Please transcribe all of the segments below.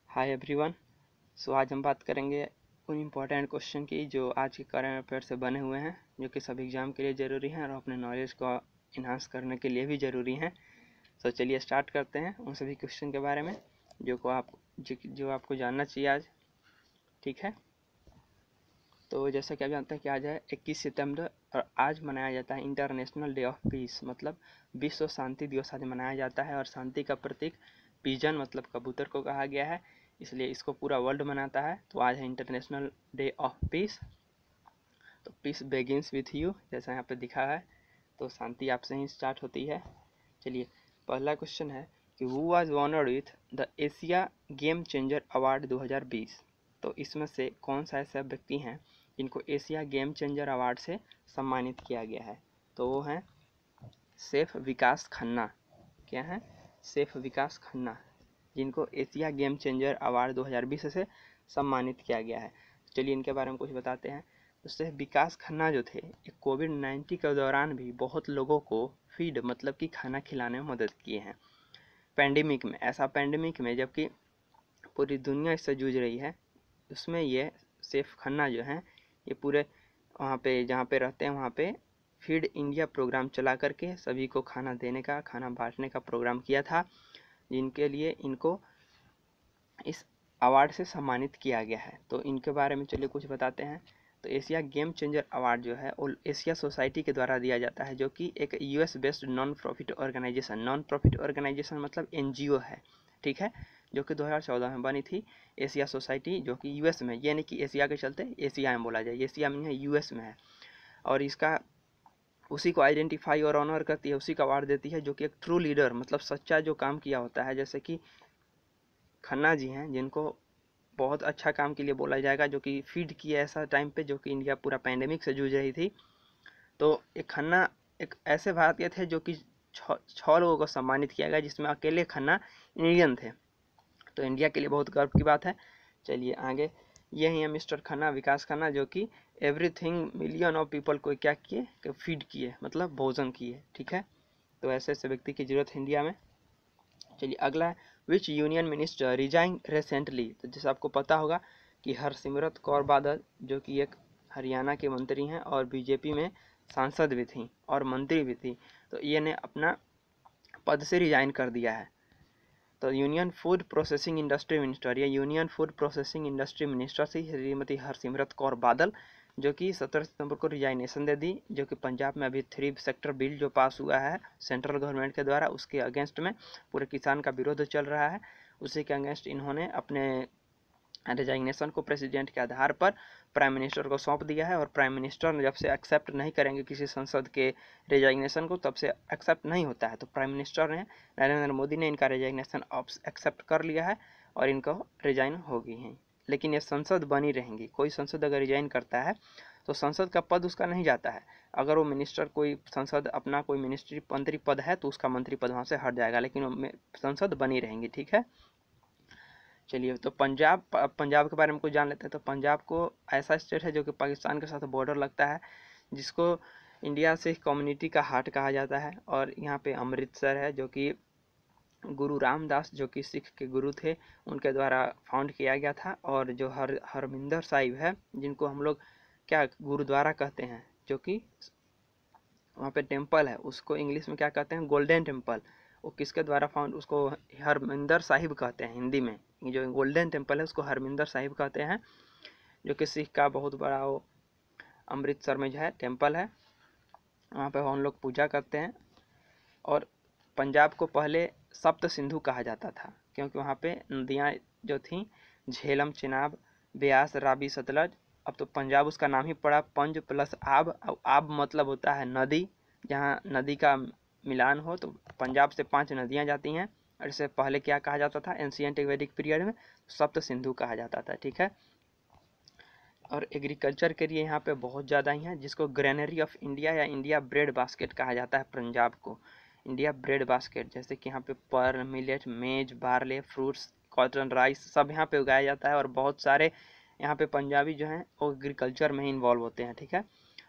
Hi everyone. सो आज हम बात करेंगे उन इम्पोर्टेंट क्वेश्चन की जो आज के करंट अफेयर से बने हुए हैं, जो कि सभी एग्जाम के लिए ज़रूरी हैं और अपने नॉलेज को इन्हांस करने के लिए भी ज़रूरी हैं। सो चलिए स्टार्ट करते हैं उन सभी क्वेश्चन के बारे में जो आपको जानना चाहिए आज। ठीक है, तो जैसा कि आप जानते हैं कि आज है 21 सितंबर और आज मनाया जाता है इंटरनेशनल डे ऑफ पीस, मतलब विश्व शांति दिवस आज मनाया जाता है। और शांति का प्रतीक पिजन मतलब कबूतर को कहा गया है, इसलिए इसको पूरा वर्ल्ड मनाता है। तो आज है इंटरनेशनल डे ऑफ पीस। तो पीस बेगिंस विथ यू, जैसा यहाँ पे दिखा है, तो शांति आपसे ही स्टार्ट होती है। चलिए, पहला क्वेश्चन है कि who was honoured with the Asia game changer award 2020। तो इसमें से कौन सा ऐसा व्यक्ति हैं जिनको एशिया गेम चेंजर अवार्ड से सम्मानित किया गया है? तो वो हैं सैफ विकास खन्ना। क्या है? सैफ विकास खन्ना, जिनको एशिया गेम चेंजर अवार्ड 2020 से सम्मानित किया गया है। चलिए इनके बारे में कुछ बताते हैं। तो सैफ विकास खन्ना जो थे, कोविड-19 के दौरान भी बहुत लोगों को फीड मतलब कि खाना खिलाने में मदद किए हैं। पैंडेमिक में, ऐसा पैंडेमिक में जबकि पूरी दुनिया इससे जूझ रही है, उसमें ये सैफ खन्ना जो हैं, ये पूरे वहाँ पे जहाँ पे रहते हैं वहाँ पे फीड इंडिया प्रोग्राम चला करके सभी को खाना देने का, खाना बांटने का प्रोग्राम किया था, जिनके लिए इनको इस अवार्ड से सम्मानित किया गया है। तो इनके बारे में चलिए कुछ बताते हैं। तो एशिया गेम चेंजर अवार्ड जो है वो एशिया सोसाइटी के द्वारा दिया जाता है, जो कि एक US based non profit organisation मतलब एनजीओ है। ठीक है, जो कि 2014 में बनी थी। एशिया सोसाइटी जो कि यूएस में, ये नहीं कि एशिया के चलते एशिया में बोला जाए, एशिया में है, यूएस में है। और इसका उसी को आइडेंटिफाई और ऑनर करती है, उसी का अवार्ड देती है जो कि एक ट्रू लीडर मतलब सच्चा जो काम किया होता है, जैसे कि खन्ना जी हैं, जिनको बहुत अच्छा काम के लिए बोला जाएगा, जो कि फीड किया ऐसा टाइम पे जो कि इंडिया पूरा पैंडेमिक से जूझ रही थी। तो एक खन्ना एक ऐसे भारतीय थे जो कि 6 लोगों को सम्मानित किया गया, जिसमें अकेले खन्ना इंडियन थे। तो इंडिया के लिए बहुत गर्व की बात है। चलिए आगे, ये ही है मिस्टर खन्ना, विकास खन्ना, जो कि एवरीथिंग मिलियन ऑफ पीपल को क्या किए कि फीड किए मतलब भोजन किए। ठीक है, तो ऐसे ऐसे व्यक्ति की जरूरत है इंडिया में। चलिए अगला है विच यूनियन मिनिस्टर रिजाइन रिसेंटली। तो जैसे आपको पता होगा कि हरसिमरत कौर बादल, जो कि एक हरियाणा के मंत्री हैं और बीजेपी में सांसद भी थी और मंत्री भी थी, तो ये ने अपना पद से रिजाइन कर दिया है। तो union food processing industry minister, या union food processing industry minister से श्रीमती हरसिमरत कौर बादल, जो कि 17 सितंबर को रिजाइनेशन दे दी, जो कि पंजाब में अभी 3 सेक्टर बिल जो पास हुआ है सेंट्रल गवर्नमेंट के द्वारा, उसके अगेंस्ट में पूरे किसान का विरोध चल रहा है। उसी के अगेंस्ट इन्होंने अपने रिजाइनेशन को प्रेसिडेंट के आधार पर प्राइम मिनिस्टर को सौंप दिया है। और प्राइम मिनिस्टर ने जब से एक्सेप्ट नहीं करेंगे किसी संसद के रिजाइनेशन को, तब से एक्सेप्ट नहीं होता है। तो प्राइम मिनिस्टर ने, नरेंद्र मोदी ने इनका रिजाइनेशन एक्सेप्ट कर लिया है और इनको रिजाइन हो गई है। लेकिन ये संसद बनी रहेंगी। कोई संसद अगर रिजाइन करता है तो संसद का पद उसका नहीं जाता है। अगर वो मिनिस्टर, कोई संसद अपना कोई मिनिस्ट्री मंत्री पद है तो उसका मंत्री पद वहाँ से हट जाएगा, लेकिन संसद बनी रहेंगी। ठीक है, चलिए तो पंजाब के बारे में कुछ जान लेते हैं। तो पंजाब को ऐसा स्टेट है जो कि पाकिस्तान के साथ बॉर्डर लगता है, जिसको इंडिया से कम्युनिटी का हार्ट कहा जाता है। और यहाँ पे अमृतसर है, जो कि गुरु रामदास, जो कि सिख के गुरु थे, उनके द्वारा फाउंड किया गया था। और जो हरमिंदर साहिब है, जिनको हम लोग क्या गुरुद्वारा कहते हैं, जो कि वहाँ पे टेम्पल है, उसको इंग्लिश में क्या कहते हैं, गोल्डन टेम्पल। वो किसके द्वारा फाउंड, उसको हरमिंदर साहिब कहते हैं हिंदी में। ये जो गोल्डन टेम्पल है उसको हरमिंदर साहिब कहते हैं, जो कि सिख का बहुत बड़ा वो अमृतसर में जो है टेम्पल है, वहाँ पे हम लोग पूजा करते हैं। और पंजाब को पहले सप्त सिंधु कहा जाता था, क्योंकि वहाँ पे नदियाँ जो थीं, झेलम, चिनाब, ब्यास, रावी, सतलज। अब तो पंजाब उसका नाम ही पड़ा पंज प्लस आब। आब मतलब होता है नदी, जहाँ नदी का मिलान हो। तो पंजाब से 5 नदियाँ जाती हैं। और इससे पहले क्या कहा जाता था, एंशिएंट वैदिक पीरियड में सप्त सिंधु कहा जाता था। ठीक है, और एग्रीकल्चर के लिए यहाँ पे बहुत ज़्यादा ही है, जिसको ग्रेनरी ऑफ इंडिया या इंडिया ब्रेड बास्केट कहा जाता है। पंजाब को इंडिया ब्रेड बास्केट, जैसे कि यहाँ पे पर मिलेट, मेज, बार्ले, फ्रूट्स, कॉटन, राइस सब यहाँ पे उगाया जाता है। और बहुत सारे यहाँ पे पंजाबी जो हैं वो एग्रीकल्चर में ही इन्वॉल्व होते हैं। ठीक है,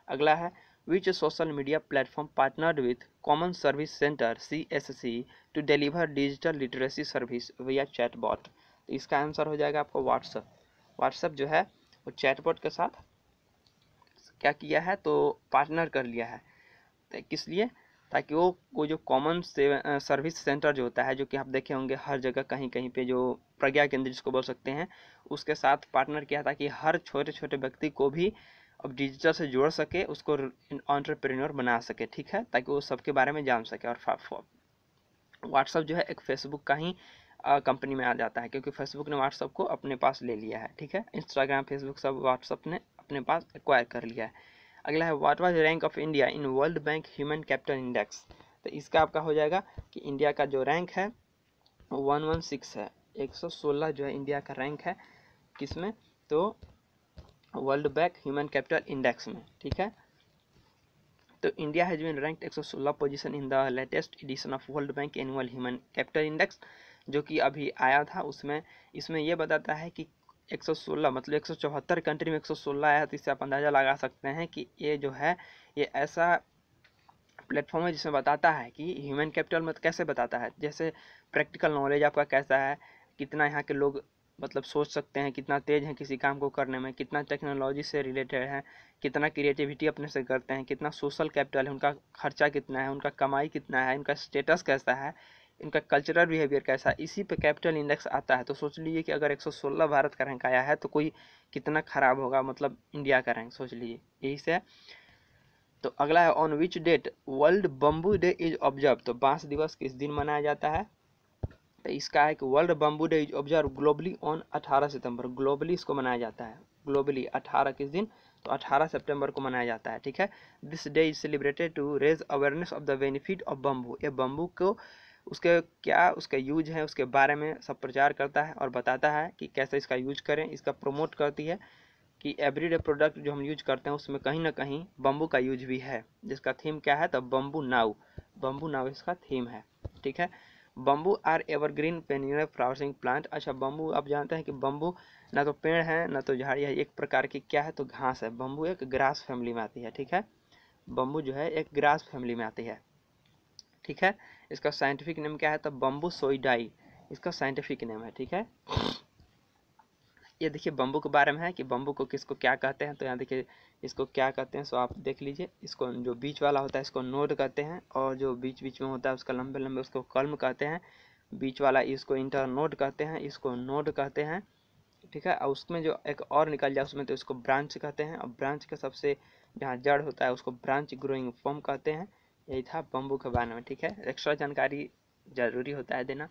अगला है which social media platform partnered with common service centre CSC to deliver digital literacy service via chatbot. तो इसका आंसर हो जाएगा आपको व्हाट्सअप। व्हाट्सअप जो है वो चैटबॉट के साथ क्या किया है, तो पार्टनर कर लिया है। तो किस लिए, ताकि वो जो कॉमन सर्विस सेंटर जो होता है, जो कि आप देखे होंगे हर जगह कहीं कहीं पे, जो प्रज्ञा केंद्र जिसको बोल सकते हैं, उसके साथ पार्टनर किया ताकि हर छोटे छोटे व्यक्ति को भी अब डिजिटल से जोड़ सके, उसको एंटरप्रेन्योर बना सके, ठीक है, ताकि वो सबके बारे में जान सके। और व्हाट्सअप जो है एक फेसबुक का ही कंपनी में आ जाता है, क्योंकि फेसबुक ने व्हाट्सअप को अपने पास ले लिया है, ठीक है। इंस्टाग्राम, फेसबुक सब व्हाट्सअप ने अपने पास एक्वायर कर लिया है। अगला है what was rank of India in world bank human capital index. तो इसका आपका हो जाएगा कि इंडिया का जो रैंक है 116 है, 116 जो है इंडिया का रैंक है, किसमें, तो world bank human capital index में, ठीक है। तो India has been ranked 116 position in the latest edition of world bank annual human capital index, जो कि अभी आया था। उसमें इसमें ये बताता है कि 116 मतलब 174 कंट्री में 116 आया, तो इससे आप अंदाज़ा लगा सकते हैं कि ये जो है ये ऐसा प्लेटफॉर्म है जिसमें बताता है कि ह्यूमन कैपिटल में कैसे बताता है, जैसे प्रैक्टिकल नॉलेज आपका कैसा है, कितना यहाँ के लोग मतलब सोच सकते हैं, कितना तेज हैं किसी काम को करने में, कितना टेक्नोलॉजी से रिलेटेड है, कितना क्रिएटिविटी अपने से करते हैं, कितना सोशल कैपिटल है, उनका खर्चा कितना है, उनका कमाई कितना है, उनका स्टेटस कैसा है, इनका कल्चरल बिहेवियर कैसा है, इसी पे कैपिटल इंडेक्स आता है। तो सोच लीजिए कि अगर 116 भारत का रैंक आया है तो कोई कितना खराब होगा, मतलब इंडिया का रैंक, सोच लीजिए, यही से। तो अगला है on which date world bamboo day is observe. तो बांस दिवस किस दिन मनाया जाता है, तो इसका है कि world bamboo day is observe globally on 18 September. Globally इसको मनाया जाता है, ग्लोबली 18 किस दिन, तो 18 सितंबर को मनाया जाता है, ठीक है। This day is celebrated to raise awareness of the benefit of bamboo. ये बम्बू को उसके क्या उसका यूज है उसके बारे में सब प्रचार करता है और बताता है कि कैसे इसका यूज करें, इसका प्रमोट करती है कि एवरीडे प्रोडक्ट जो हम यूज करते हैं उसमें कहीं ना कहीं बम्बू का यूज भी है, जिसका थीम क्या है, तो बम्बू नाउ। बम्बू नाउ इसका थीम है, ठीक है। Bamboo are evergreen perennial flowering plant. अच्छा, बम्बू आप जानते हैं कि बम्बू ना तो पेड़ है ना तो झाड़ी है, एक प्रकार की क्या है, तो घास है। बम्बू एक ग्रास फैमिली में आती है, ठीक है। बम्बू जो है एक ग्रास फैमिली में आती है, ठीक है। इसका साइंटिफिक नेम क्या है, तो बम्बू सोइडाई इसका साइंटिफिक नेम है, ठीक है। ये देखिए बम्बू के बारे में है कि बम्बू को किसको क्या कहते हैं, तो यहाँ देखिए इसको क्या कहते हैं, सो आप देख लीजिए। इसको जो बीच वाला होता है इसको नोड कहते हैं, और जो बीच बीच में होता है उसका लंबे लंबे उसको कल्म कहते हैं। बीच वाला इसको इंटर नोड कहते हैं, इसको नोड कहते हैं, ठीक है। और उसमें जो एक और निकल जाए उसमें तो इसको ब्रांच कहते हैं, और ब्रांच का सबसे जहाँ जड़ होता है उसको ब्रांच ग्रोइंग फॉर्म कहते हैं। यही था बम्बू के बारे में, ठीक है। एक्स्ट्रा जानकारी जरूरी होता है देना।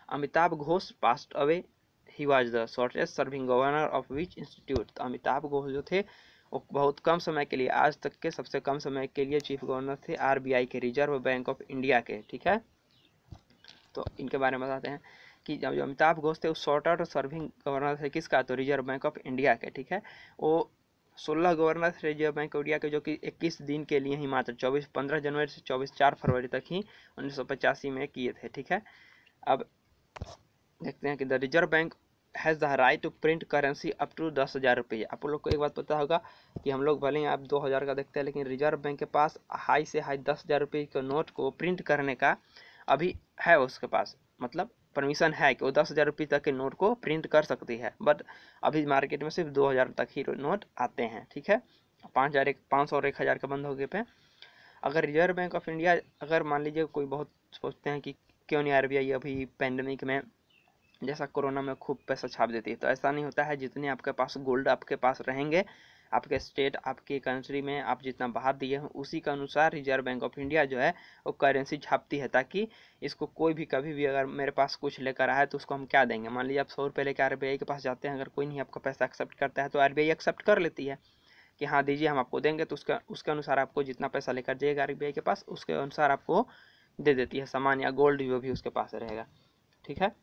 Amitabh Ghosh passed away, he was the shortest serving governor of which institute. तो अमिताभ घोष जो थे वो बहुत कम समय के लिए, आज तक के सबसे कम समय के लिए चीफ गवर्नर थे आरबीआई के, रिजर्व बैंक ऑफ इंडिया के, ठीक है। तो इनके बारे में बताते हैं कि जब जो अमिताभ घोष थे वो शॉर्टर सर्विंग गवर्नर थे किसका, तो रिजर्व बैंक ऑफ इंडिया के, ठीक है। वो 16 गवर्नर थे रिजर्व बैंक ऑफ इंडिया के, जो कि 21 दिन के लिए ही मात्र 15 जनवरी से 4 फरवरी तक ही 1985 में किए थे, ठीक है। अब देखते हैं कि the reserve bank has the right to print currency up to 10,000 रुपये। आप लोग को एक बात पता होगा कि हम लोग भले ही आप 2,000 का देखते हैं, लेकिन रिजर्व बैंक के पास हाई से हाई 10,000 रुपये के नोट को प्रिंट करने का अभी है उसके पास, मतलब परमिशन है कि वो 10,000 रुपये तक के नोट को प्रिंट कर सकती है। बट अभी मार्केट में सिर्फ 2,000 तक ही नोट आते हैं, ठीक है। 500 और 1,000 का बंद हो गए पे। अगर रिजर्व बैंक ऑफ इंडिया, अगर मान लीजिए कोई बहुत सोचते हैं कि क्यों नहीं आरबीआई अभी पैंडमिक में जैसा कोरोना में खूब पैसा छाप देती है, तो ऐसा नहीं होता है। जितने आपके पास गोल्ड आपके पास रहेंगे, आपके स्टेट आपके कंट्री में आप जितना बाहर दिए हैं उसी के अनुसार रिजर्व बैंक ऑफ इंडिया जो है वो करेंसी छापती है, ताकि इसको कोई भी कभी भी अगर मेरे पास कुछ लेकर आए तो उसको हम क्या देंगे। मान लीजिए आप 100 रुपये लेकर आरबीआई के पास जाते हैं, अगर कोई नहीं आपका पैसा एक्सेप्ट करता है तो आरबीआई एक्सेप्ट कर लेती है कि हाँ दीजिए हम आपको देंगे, तो उसके अनुसार आपको जितना पैसा लेकर जाइएगा आरबीआई के पास उसके अनुसार आपको दे देती है सामान या गोल्ड जो भी उसके पास रहेगा, ठीक है।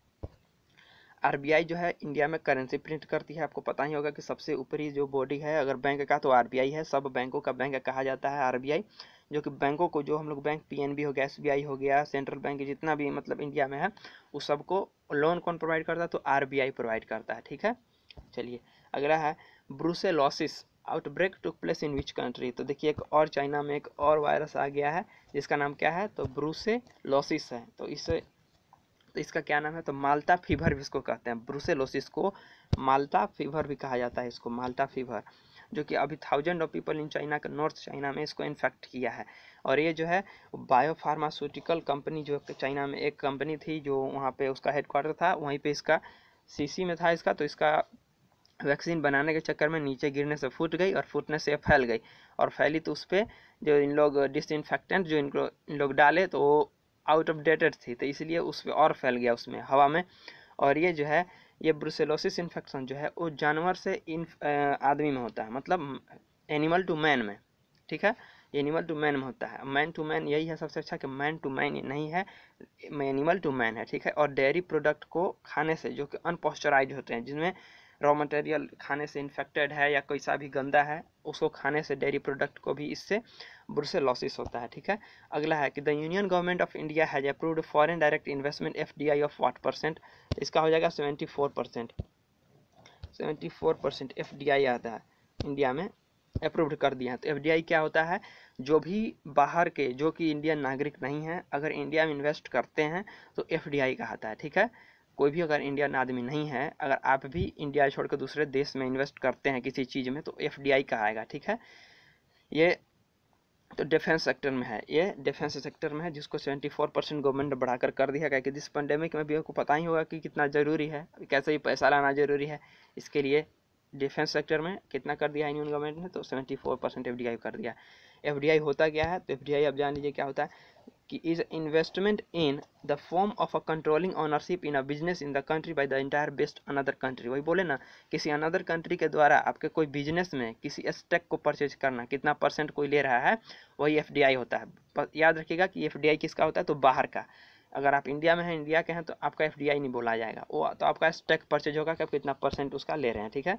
आरबीआई जो है इंडिया में करेंसी प्रिंट करती है। आपको पता ही होगा कि सबसे ऊपरी जो बॉडी है अगर बैंक का तो आरबीआई है, सब बैंकों का बैंक कहा जाता है आरबीआई, जो कि बैंकों को जो हम लोग बैंक पीएनबी हो गया, एसबीआई हो गया, सेंट्रल बैंक जितना भी मतलब इंडिया में है उस सबको लोन कौन प्रोवाइड करता है, तो आरबीआई प्रोवाइड करता है, ठीक है। चलिए अगला है brucellosis outbreak took place in which country. तो देखिए एक और चाइना में एक और वायरस आ गया है जिसका नाम क्या है, तो ब्रूसेलोसिस है। तो इसे तो इसका क्या नाम है, तो माल्टा फीवर भी इसको कहते हैं। ब्रुसेलोसिस को माल्टा फीवर भी कहा जाता है, इसको माल्टा फीवर, जो कि अभी 1000 ऑफ पीपल इन चाइना का, नॉर्थ चाइना में इसको इन्फेक्ट किया है। और ये जो है बायो फार्मास्यूटिकल कंपनी, जो चाइना में एक कंपनी थी जो वहाँ पे उसका हेडक्वार्टर था, वहीं पे इसका सीसी में था इसका, तो इसका वैक्सीन बनाने के चक्कर में नीचे गिरने से फूट गई, और फूटने से फैल गई, और फैली तो उस पर जो इन लोग डिसइंफेक्टेंट जो इन लोग डाले तो वो आउट ऑफ डेटेड थी, तो इसलिए उस पर और फैल गया उसमें हवा में। और ये जो है ये ब्रुसेलोसिस इन्फेक्शन जो है वो जानवर से आदमी में होता है, मतलब एनिमल टू मैन में, ठीक है, एनिमल टू मैन में होता है। मैन टू मैन यही है सबसे अच्छा, कि मैन टू मैन नहीं है, एनिमल टू मैन है, ठीक है। और डेयरी प्रोडक्ट को खाने से, जो कि अनपॉस्चराइज होते हैं, जिनमें रॉ मटेरियल खाने से इन्फेक्टेड है या कोई सा भी गंदा है, उसको खाने से, डेयरी प्रोडक्ट को भी इससे ब्रुसेलोसिस होता है, ठीक है। अगला है कि the union government of India has approved foreign direct investment FDI of what percent, इसका हो जाएगा 74%। 74% FDI आता है इंडिया में, अप्रूव्ड कर दिया है। तो FDI क्या होता है, जो भी बाहर के, जो कि इंडियन नागरिक नहीं है, अगर इंडिया में इन्वेस्ट करते हैं तो FDI कहता है, ठीक है। कोई भी अगर इंडियन आदमी नहीं है, अगर आप भी इंडिया छोड़कर दूसरे देश में इन्वेस्ट करते हैं किसी चीज़ में, तो FDI कहाएगा, ठीक है। ये तो डिफेंस सेक्टर में है, ये डिफेंस सेक्टर में है, जिसको 74% गवर्नमेंट ने बढ़ाकर कर दिया है, कि जिस पेंडेमिक में भी आपको पता ही होगा कि कितना ज़रूरी है, कैसे ही पैसा लाना ज़रूरी है, इसके डिफेंस सेक्टर में कितना कर दिया है इंडियन गवर्नमेंट ने, तो 74% FDI कर दिया। FDI होता क्या है, तो FDI अब जान लीजिए क्या होता है, कि is investment in the form of a controlling ownership in a business in the country by the entire based another country. वही बोले ना, किसी अनदर कंट्री के द्वारा आपके कोई बिजनेस में किसी स्टेक को परचेज करना, कितना परसेंट कोई ले रहा है, वही FDI होता है। याद रखिएगा कि FDI किसका होता है, तो बाहर का। अगर आप इंडिया में हैं, इंडिया के हैं, तो आपका FDI नहीं बोला जाएगा, वो तो आपका स्टेक परचेज होगा कि आप कितना परसेंट उसका ले रहे हैं, ठीक है।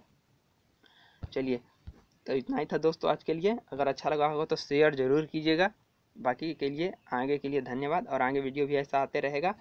चलिए, तो इतना ही था दोस्तों आज के लिए। अगर अच्छा लगा होगा तो शेयर ज़रूर कीजिएगा। बाकी के लिए, आगे के लिए धन्यवाद, और आगे वीडियो भी ऐसा आते रहेगा।